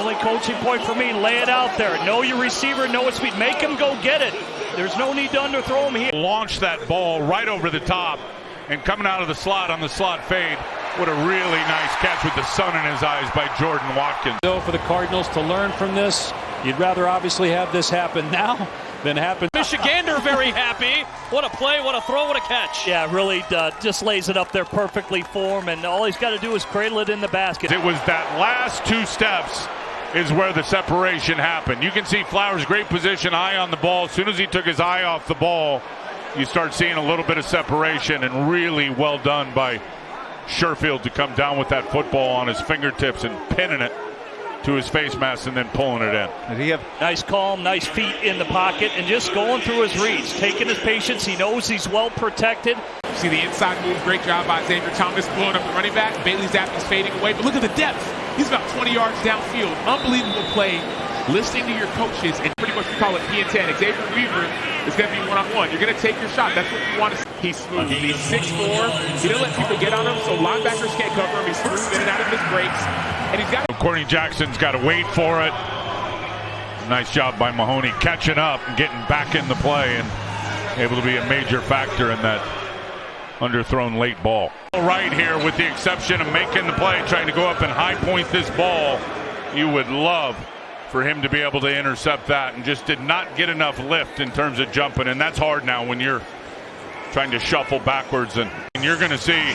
Only coaching point for me, lay it out there. Know your receiver, know his speed. Make him go get it. There's no need to underthrow him here. Launch that ball right over the top and coming out of the slot on the slot fade. What a really nice catch with the sun in his eyes by Jordan Watkins. So for the Cardinals to learn from this, you'd rather obviously have this happen now than happen. Michigander very happy. What a play, what a throw, what a catch. Yeah, really just lays it up there perfectly for him, and all he's got to do is cradle it in the basket. It was that last 2 steps is where the separation happened. You can see Flowers' great position, eye on the ball. As soon as he took his eye off the ball, you start seeing a little bit of separation, and really well done by Sherfield to come down with that football on his fingertips and pinning it to his face mask and then pulling it in. Did he have nice calm, nice feet in the pocket, and just going through his reads, taking his patience. He knows he's well protected. See the inside move, great job by Xavier Thomas blowing up the running back. Bailey Zappi's fading away, but look at the depth. He's about 20 yards downfield. Unbelievable play. Listening to your coaches, and pretty much we call it P10. Xavier Weaver is going to be one-on-one. You're going to take your shot. That's what you want to see. He's smooth. He's 6'4". He doesn't let people get on him, so linebackers can't cover him. He's smooth in and out of his breaks. And he's got Courtney Jackson's got to wait for it. Nice job by Mahoney catching up and getting back in the play and able to be a major factor in that underthrown late ball. Right here, with the exception of making the play, trying to go up and high point this ball. You would love for him to be able to intercept that, and just did not get enough lift in terms of jumping, and that's hard now when you're trying to shuffle backwards, and you're going to see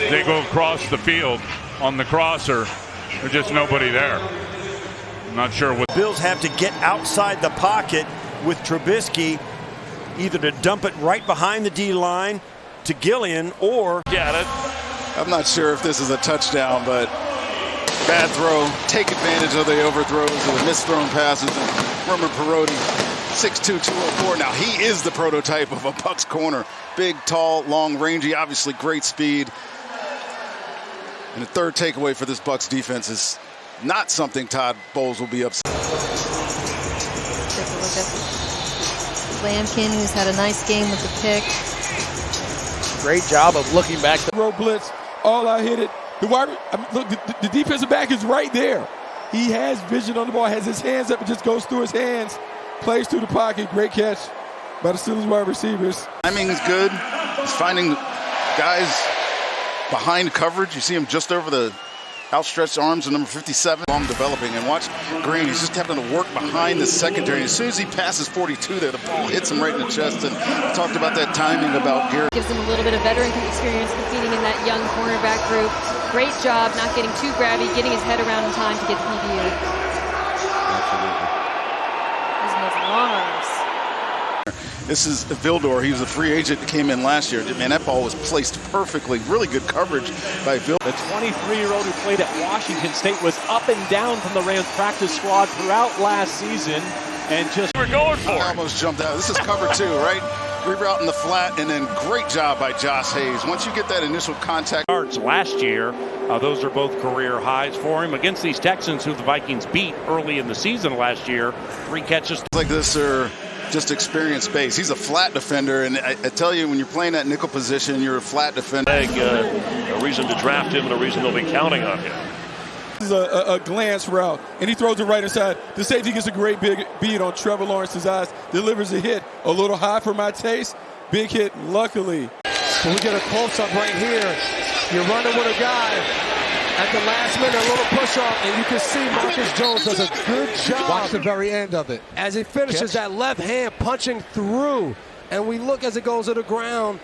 they go across the field on the crosser. There's just nobody there. I'm not sure what. Bills have to get outside the pocket with Trubisky, either to dump it right behind the D line to Gillian or get it. I'm not sure if this is a touchdown, but bad throw. Take advantage of the overthrows or the misthrown passes. And Roman Perotti, 6'2", 204. Now he is the prototype of a Bucs corner. Big, tall, long, rangy, obviously great speed. And the third takeaway for this Bucs defense is not something Todd Bowles will be upset. Take a look at Lampkin, who's had a nice game with the pick. Great job of looking back. Row blitz, all out hit it. Look, the defensive back is right there. He has vision on the ball, has his hands up, and just goes through his hands, plays through the pocket. Great catch by the Steelers wide receivers. Timing is good. He's finding guys behind coverage. You see him just over the outstretched arms of number 57. Long developing, and watch Green. He's just having to work behind the secondary. As soon as he passes 42 there, the ball hits him right in the chest. And we talked about that timing about Garrett. Gives him a little bit of veteran experience competing in that young cornerback group. Great job not getting too grabby, getting his head around in time to get the PBU. Absolutely. Using those long arms. This is Vildor. He was a free agent that came in last year. Man, that ball was placed perfectly. Really good coverage by Vildor. The 23-year-old who played at Washington State was up and down from the Rams practice squad throughout last season. And just we're going for it. Almost jumped out. This is cover 2, right? Reroute in the flat, and then great job by Josh Hayes. Once you get that initial contact. Yards last year, those are both career highs for him against these Texans, who the Vikings beat early in the season last year. 3 catches. Like this are just experience base. He's a flat defender, and I tell you, when you're playing that nickel position, you're a flat defender. A reason to draft him and a reason they'll be counting on him. This is a glance route, and he throws it right inside. The safety gets a great big beat on Trevor Lawrence's eyes, delivers a hit, a little high for my taste. Big hit, luckily. So we get a close-up right here. You're running with a guy. At the last minute, a little push-off, and you can see Marcus Jones does a good job. Watch the very end of it. As he finishes that left hand punching through, and we look as it goes to the ground.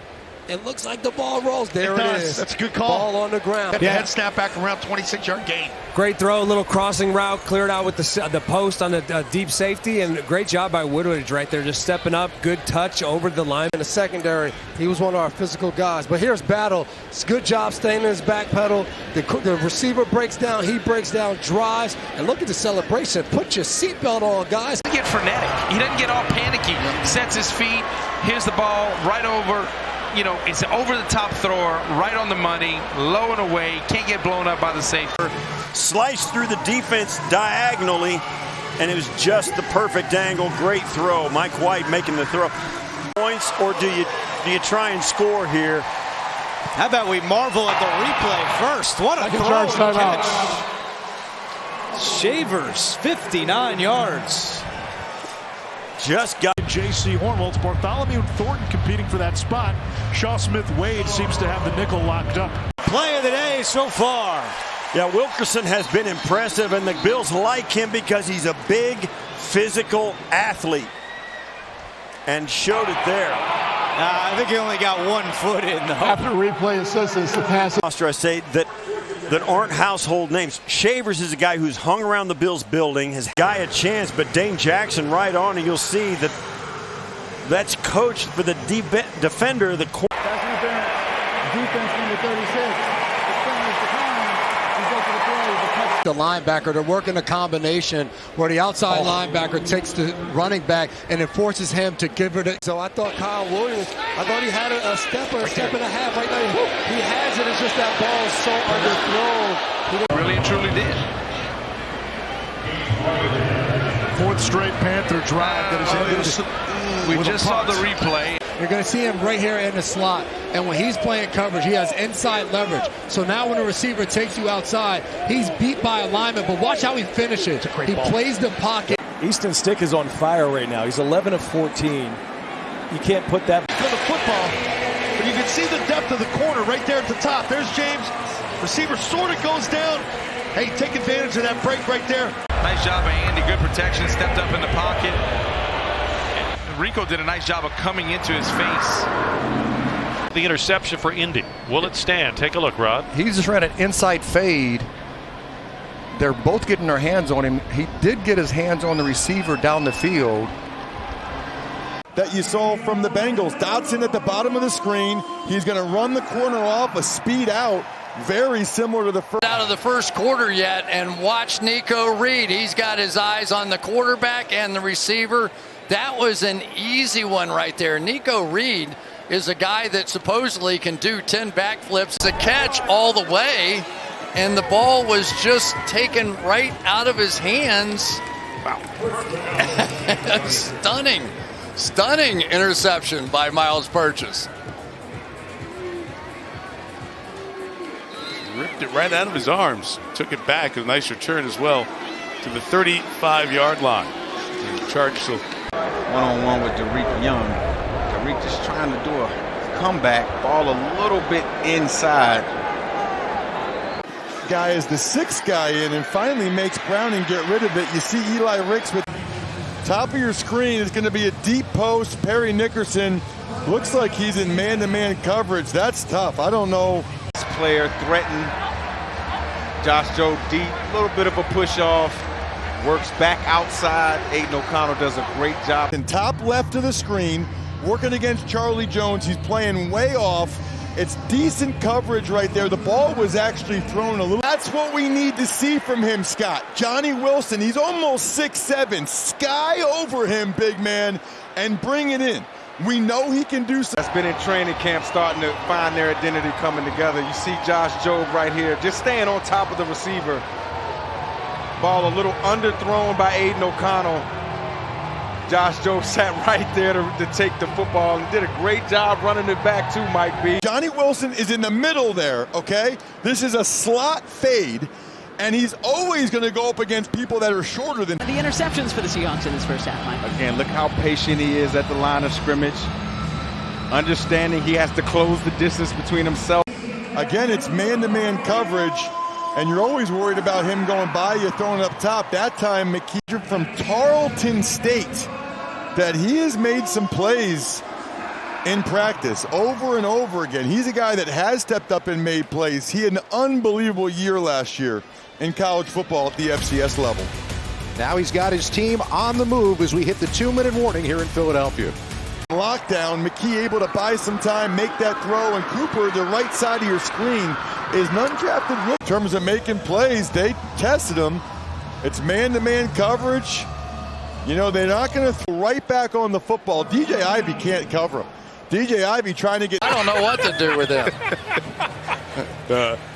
It looks like the ball rolls. There it is. That's a good call. Ball on the ground. Yeah. Head snap back around 26-yard gain. Great throw, a little crossing route, cleared out with the post on the deep safety, and great job by Woodridge right there, just stepping up, good touch over the line. In the secondary, he was one of our physical guys. But here's Battle. It's a good job staying in his back pedal. The receiver breaks down, he breaks down, drives, and look at the celebration. Put your seatbelt on, guys. He doesn't get frenetic. He doesn't get all panicky. Sets his feet. Here's the ball right over. You know, it's an over-the-top thrower, right on the money, low and away, can't get blown up by the safety. Sliced through the defense diagonally, and it was just the perfect angle. Great throw. Mike White making the throw. Points, or do you try and score here? How about we marvel at the replay first? What a throw and catch. Shavers, 59 yards. Just got J.C. Hornwell. It's Bartholomew Thornton competing for that spot. Shaw Smith-Wade seems to have the nickel locked up. Play of the day so far. Yeah, Wilkerson has been impressive, and the Bills like him because he's a big, physical athlete. And showed it there. I think he only got 1 foot in, though. After replay assistance, the pass. I say that aren't household names. Shavers is a guy who's hung around the Bills building, has guy a chance, but Dane Jackson right on, and you'll see that that's coached for the defender, the corner. Defense number 36. The linebacker, they're working a combination where the outside linebacker takes the running back and it forces him to give it. So I thought Kyle Williams, I thought he had a step or a step and a half right now. He has it. It's just that ball is so underthrown. Really and truly did. 4th straight Panther drive that is ended. We just saw the replay. You're going to see him right here in the slot. And when he's playing coverage, he has inside leverage. So now when a receiver takes you outside, he's beat by a lineman. But watch how he finishes. He plays the pocket. Easton Stick is on fire right now. He's 11 of 14. You can't put that. For the football, but you can see the depth of the corner right there at the top. There's James. Receiver sort of goes down. Hey, take advantage of that break right there. Nice job by Andy. Good protection. Stepped up in the pocket. Rico did a nice job of coming into his face. The interception for Indy. Will it stand? Take a look, Rod. He's just ran an inside fade. They're both getting their hands on him. He did get his hands on the receiver down the field. That you saw from the Bengals. Dotson at the bottom of the screen. He's going to run the corner off, a speed out. Very similar to the first. Out of the first quarter yet, and watch Nico Reed. He's got his eyes on the quarterback and the receiver. That was an easy one right there. Nico Reed is a guy that supposedly can do 10 backflips. The catch all the way, and the ball was just taken right out of his hands. Wow. Stunning interception by Miles Purchase. Ripped it right out of his arms. Took it back. A nice return as well to the 35-yard line. And charged to one-on-one with Derek Young. Derek just trying to do a comeback. Ball a little bit inside. Guy is the sixth guy in and finally makes Browning get rid of it. You see Eli Ricks with top of your screen is going to be a deep post. Perry Nickerson looks like he's in man-to-man coverage. That's tough. I don't know. This player threatened Josh Jobe deep. A little bit of a push-off. Works back outside. Aiden O'Connell does a great job. In top left of the screen, working against Charlie Jones. He's playing way off. It's decent coverage right there. The ball was actually thrown a little. That's what we need to see from him, Scott. Johnny Wilson, he's almost 6'7". Sky over him, big man, and bring it in. We know he can do something. That's been in training camp, starting to find their identity coming together. You see Josh Jobe right here, just staying on top of the receiver. Ball a little underthrown by Aiden O'Connell. Josh Jobe sat right there to take the football and did a great job running it back too, Mike B. Johnny Wilson is in the middle there, okay? This is a slot fade, and he's always going to go up against people that are shorter than. The interceptions for the Seahawks in this first half, Mike. Again, look how patient he is at the line of scrimmage. Understanding he has to close the distance between himself. Again, it's man-to-man coverage, and you're always worried about him going by you, throwing up top. That time, McKee from Tarleton State, that he has made some plays in practice over and over again. He's a guy that has stepped up and made plays. He had an unbelievable year last year in college football at the FCS level. Now he's got his team on the move as we hit the 2-minute warning here in Philadelphia. Lockdown, McKee able to buy some time, make that throw, and Cooper, the right side of your screen, is an undrafted rookie. In terms of making plays, they tested him. It's man-to-man coverage. You know, they're not going to throw right back on the football. DJ Ivey can't cover him. DJ Ivey trying to get. I don't know what to do with him.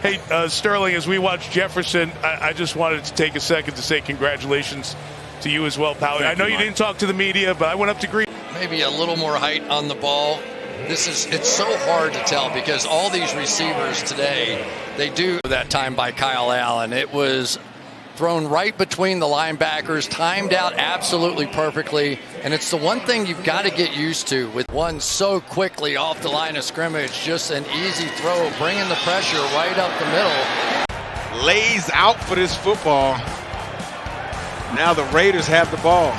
Hey, Sterling, as we watch Jefferson, I just wanted to take a second to say congratulations to you as well, pal. I know you didn't talk to the media, but I went up to greet. Maybe a little more height on the ball. It's so hard to tell because all these receivers today, they do that time by Kyle Allen. It was thrown right between the linebackers, timed out absolutely perfectly, and it's the one thing you've got to get used to with one so quickly off the line of scrimmage. Just an easy throw, bringing the pressure right up the middle. Lays out for this football. Now the Raiders have the ball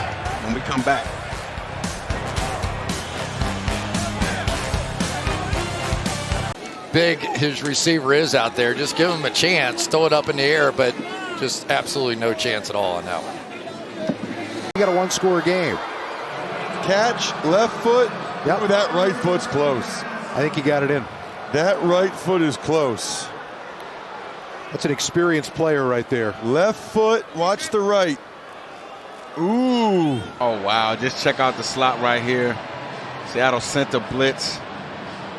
when we come back. Big his receiver is out there. Just give him a chance, throw it up in the air, but just absolutely no chance at all on that one. You got a one-score game. Catch, left foot. Yep. Ooh, that right foot's close. I think he got it in. That right foot is close. That's an experienced player right there. Left foot, watch the right. Ooh. Oh, wow. Just check out the slot right here. Seattle sent a blitz.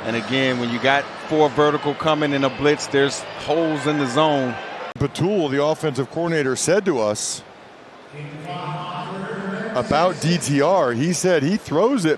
And again, when you got 4 vertical coming in a blitz, there's holes in the zone. Batul, the offensive coordinator, said to us about DTR, he said he throws it